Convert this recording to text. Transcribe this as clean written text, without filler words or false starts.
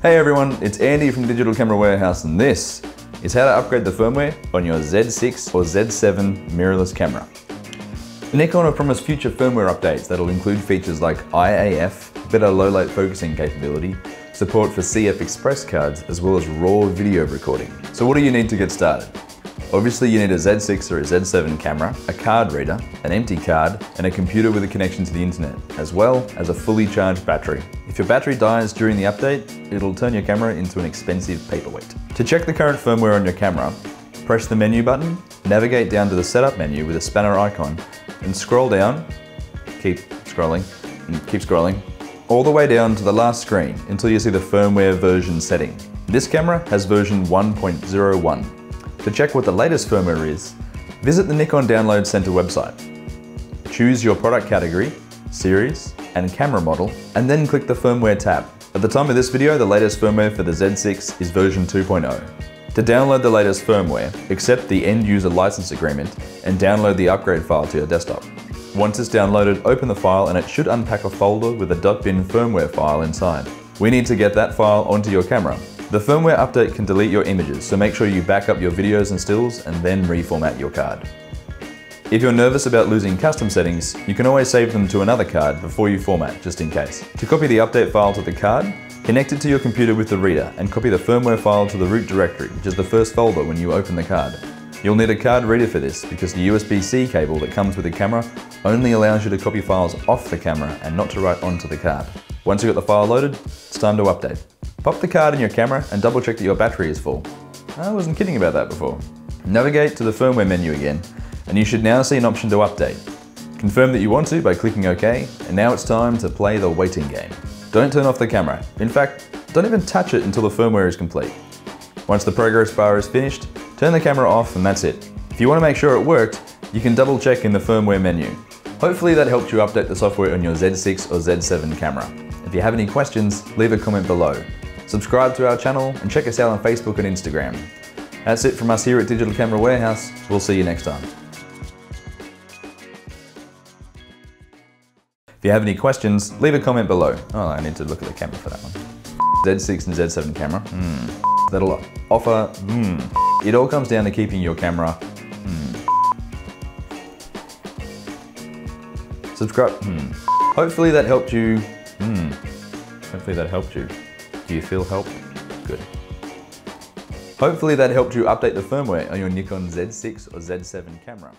Hey everyone, it's Andy from Digital Camera Warehouse, and this is how to upgrade the firmware on your Z6 or Z7 mirrorless camera. Nikon have promised future firmware updates that'll include features like IAF, better low light focusing capability, support for CF Express cards, as well as RAW video recording. So what do you need to get started? Obviously you need a Z6 or a Z7 camera, a card reader, an empty card, and a computer with a connection to the internet, as well as a fully charged battery. If your battery dies during the update, it'll turn your camera into an expensive paperweight. To check the current firmware on your camera, press the menu button, navigate down to the setup menu with a spanner icon, and scroll down, keep scrolling, all the way down to the last screen until you see the firmware version setting. This camera has version 1.01. To check what the latest firmware is, visit the Nikon Download Center website. Choose your product category, series, and camera model, and then click the Firmware tab. At the time of this video, the latest firmware for the Z6 is version 2.0. To download the latest firmware, accept the End User License Agreement and download the upgrade file to your desktop. Once it's downloaded, open the file and it should unpack a folder with a .bin firmware file inside. We need to get that file onto your camera. The firmware update can delete your images, so make sure you back up your videos and stills and then reformat your card. If you're nervous about losing custom settings, you can always save them to another card before you format, just in case. To copy the update file to the card, connect it to your computer with the reader and copy the firmware file to the root directory, which is the first folder when you open the card. You'll need a card reader for this because the USB-C cable that comes with the camera only allows you to copy files off the camera and not to write onto the card. Once you've got the file loaded, it's time to update. Pop the card in your camera and double check that your battery is full. I wasn't kidding about that before. Navigate to the firmware menu again, and you should now see an option to update. Confirm that you want to by clicking OK, and now it's time to play the waiting game. Don't turn off the camera. In fact, don't even touch it until the firmware is complete. Once the progress bar is finished, turn the camera off and that's it. If you want to make sure it worked, you can double check in the firmware menu. Hopefully that helped you update the software on your Z6 or Z7 camera. If you have any questions, leave a comment below. Subscribe to our channel and check us out on Facebook and Instagram. That's it from us here at Digital Camera Warehouse. We'll see you next time. If you have any questions, leave a comment below. Oh, I need to look at the camera for that one. Z6 and Z7 camera. That'll offer. It all comes down to keeping your camera. Subscribe. Hopefully that helped you. Hopefully that helped you. Do you feel helped? Good. Hopefully that helped you update the firmware on your Nikon Z6 or Z7 camera.